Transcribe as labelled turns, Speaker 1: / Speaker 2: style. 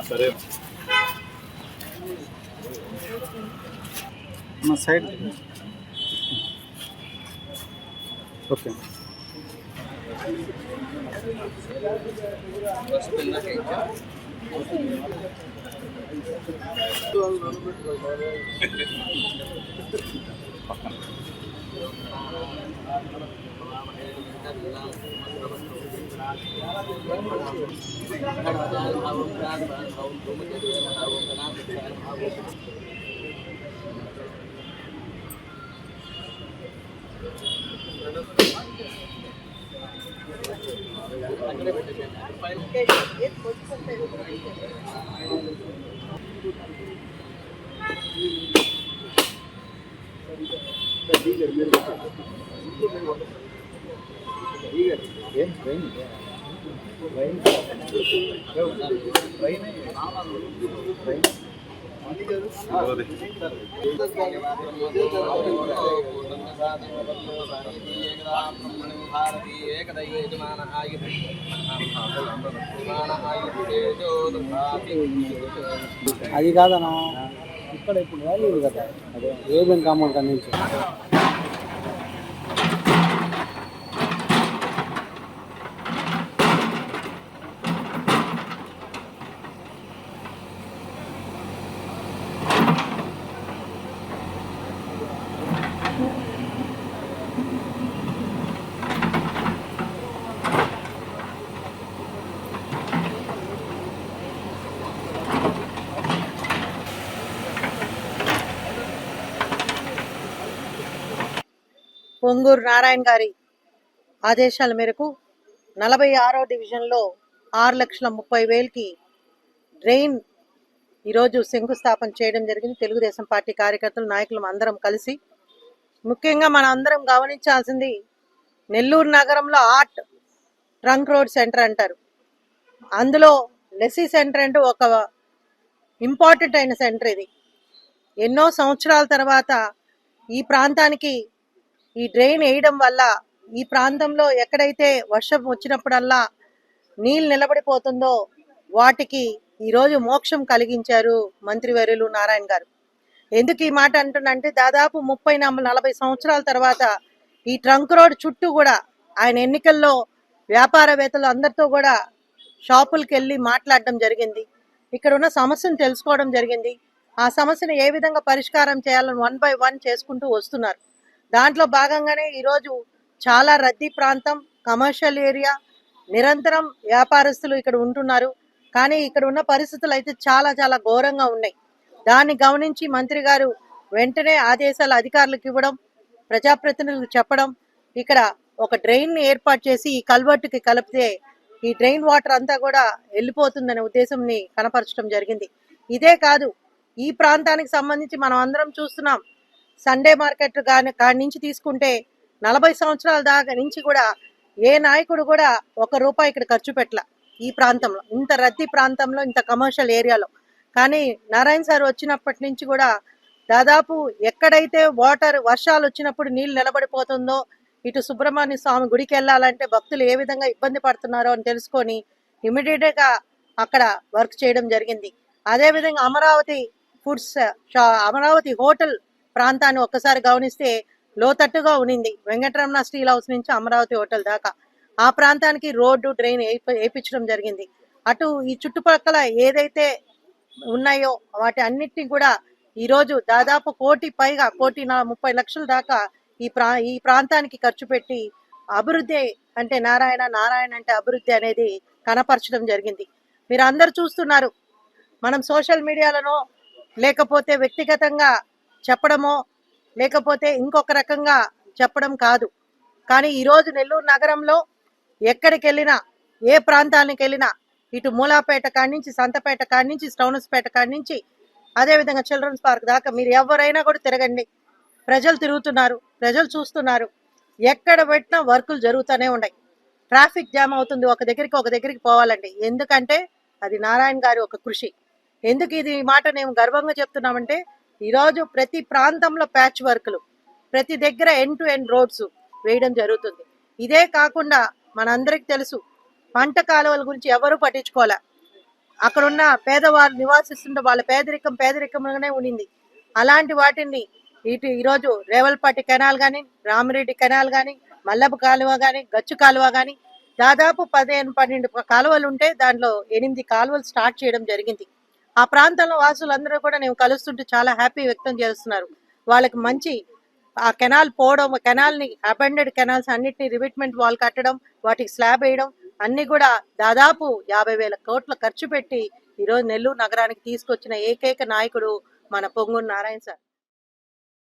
Speaker 1: సరే మా side okay అది కాదనా ఇక్కడ ఇప్పుడు రాలేదు కదా అదే ఏబిఎన్ కాంపౌండ్ కాడి నుంచి
Speaker 2: పొంగూరు నారాయణ గారి ఆదేశాల మేరకు 46వ డివిజన్లో 6,30,000కి డ్రైన్ ఈరోజు శంకుస్థాపన చేయడం జరిగింది. తెలుగుదేశం పార్టీ కార్యకర్తలు నాయకులు అందరం కలిసి. ముఖ్యంగా మనం అందరం గమనించాల్సింది, నెల్లూరు నగరంలో ఆర్ట్ ట్రంక్ రోడ్ సెంటర్ అంటారు. అందులో లెస్సీ సెంటర్ అంటే ఒక ఇంపార్టెంట్ అయిన సెంటర్. ఇది ఎన్నో సంవత్సరాల తర్వాత ఈ ప్రాంతానికి ఈ డ్రైన్ వేయడం వల్ల ఈ ప్రాంతంలో ఎక్కడైతే వర్షం వచ్చినప్పుడల్లా నీళ్ళు నిలబడిపోతుందో వాటికి ఈరోజు మోక్షం కలిగించారు మంత్రివర్యులు నారాయణ గారు. ఎందుకు ఈ మాట అంటున్నంటే, దాదాపు 30-40 సంవత్సరాల తర్వాత ఈ ట్రంక్ రోడ్ చుట్టూ కూడా ఆయన ఎన్నికల్లో వ్యాపారవేత్తలు అందరితో కూడా షాపులకు వెళ్ళి మాట్లాడడం జరిగింది. ఇక్కడ ఉన్న సమస్యను తెలుసుకోవడం జరిగింది. ఆ సమస్యను ఏ విధంగా పరిష్కారం చేయాలని 1 by 1 చేసుకుంటూ వస్తున్నారు. దాంట్లో భాగంగానే ఈరోజు చాలా రద్దీ ప్రాంతం, కమర్షియల్ ఏరియా, నిరంతరం వ్యాపారస్తులు ఇక్కడ ఉంటున్నారు. కానీ ఇక్కడ ఉన్న పరిస్థితులు అయితే చాలా చాలా ఘోరంగా ఉన్నాయి. దాన్ని గమనించి మంత్రి గారు వెంటనే ఆదేశాలు అధికారులకు ఇవ్వడం, ప్రజాప్రతినిధులకు చెప్పడం, ఇక్కడ ఒక డ్రైన్ ఏర్పాటు చేసి ఈ కల్వర్టుకి కలిపితే ఈ డ్రైన్ వాటర్ అంతా కూడా వెళ్ళిపోతుందనే ఉద్దేశంని కనపరచడం జరిగింది. ఇదే కాదు, ఈ ప్రాంతానికి సంబంధించి మనం అందరం చూస్తున్నాం. సండే మార్కెట్ కాడి నుంచి తీసుకుంటే 40 సంవత్సరాల దాకా నుంచి కూడా ఏ నాయకుడు కూడా ₹1 ఇక్కడ ఖర్చు పెట్టల. ఈ ప్రాంతంలో, ఇంత రద్దీ ప్రాంతంలో, ఇంత కమర్షియల్ ఏరియాలో. కానీ నారాయణ సార్ వచ్చినప్పటి నుంచి కూడా దాదాపు ఎక్కడైతే వర్షాలు వచ్చినప్పుడు నీళ్ళు నిలబడిపోతుందో, ఇటు సుబ్రహ్మణ్య స్వామి గుడికి వెళ్ళాలంటే భక్తులు ఏ విధంగా ఇబ్బంది పడుతున్నారో అని తెలుసుకొని ఇమీడియట్గా అక్కడ వర్క్ చేయడం జరిగింది. అదేవిధంగా అమరావతి హోటల్ ప్రాంతాన్ని ఒక్కసారి గమనిస్తే లోతట్టుగా ఉనింది. వెంకటరమణ స్టీల్ హౌస్ నుంచి అమరావతి హోటల్ దాకా ఆ ప్రాంతానికి రోడ్డు, డ్రైన్ వేయించడం జరిగింది. అటు ఈ చుట్టుపక్కల ఏదైతే ఉన్నాయో వాటి అన్నిటినీ కూడా ఈరోజు దాదాపు 1,30,00,000 దాకా ఈ ప్రాంతానికి ఖర్చు పెట్టి అభివృద్ధి అంటే నారాయణ అంటే అభివృద్ధి అనేది కనపరచడం జరిగింది. మీరు అందరు చూస్తున్నారు. మనం సోషల్ మీడియాలను లేకపోతే వ్యక్తిగతంగా చెప్పడమో లేకపోతే ఇంకొక రకంగా చెప్పడం కాదు. కానీ ఈరోజు నెల్లూరు నగరంలో ఎక్కడికి వెళ్ళినా, ఏ ప్రాంతానికి వెళ్ళినా, ఇటు మూలాపేట కాడి నుంచి, సంతపేట కాడి నుంచి, స్టౌనస్పేట కాడి నుంచి, అదేవిధంగా చిల్డ్రన్స్ పార్క్ దాకా మీరు ఎవరైనా కూడా తిరగండి. ప్రజలు తిరుగుతున్నారు, ప్రజలు చూస్తున్నారు. ఎక్కడ పెట్టినా వర్కులు జరుగుతూనే ఉన్నాయి. ట్రాఫిక్ జామ్ అవుతుంది ఒక దగ్గరికి పోవాలండి. ఎందుకంటే అది నారాయణ గారి ఒక కృషి. ఎందుకు ఇది మాట నేను గర్వంగా చెప్తున్నామంటే, ఈరోజు ప్రతి ప్రాంతంలో ప్యాచ్ వర్క్లు, ప్రతి దగ్గర ఎండ్ టు ఎండ్ రోడ్స్ వేయడం జరుగుతుంది. ఇదే కాకుండా మనందరికి తెలుసు. పంట కాలువల గురించి ఎవరు పట్టించుకోలే. అక్కడున్న పేదవాళ్ళు నివాసిస్తుంటే వాళ్ళ పేదరికంగానే ఉండింది. అలాంటి వాటిని ఈరోజు రేవల్పాటి కెనాల్ కానీ, రామిరెడ్డి కెనాల్ కానీ, మల్లపు కాలువ కానీ, గచ్చు కాలువ కానీ, దాదాపు 15-12 కాలువలు ఉంటే దాంట్లో 8 కాలువలు స్టార్ట్ చేయడం జరిగింది. ఆ ప్రాంతంలో వాసులందరూ కూడా నేను కలుస్తుంటే చాలా హ్యాపీ వ్యక్తం చేస్తున్నారు. వాళ్ళకి మంచి ఆ కెనాల్ పోవడం, కెనాల్ని అబెండెడ్ కెనాల్స్ అన్నిటిని రివిట్మెంట్ వాల్ కట్టడం, వాటికి స్లాబ్ వేయడం అన్ని కూడా దాదాపు 50,000 కోట్ల ఖర్చు పెట్టి ఈరోజు నెల్లూరు నగరానికి తీసుకొచ్చిన ఏకైక నాయకుడు మన పొంగూరు నారాయణ సార్.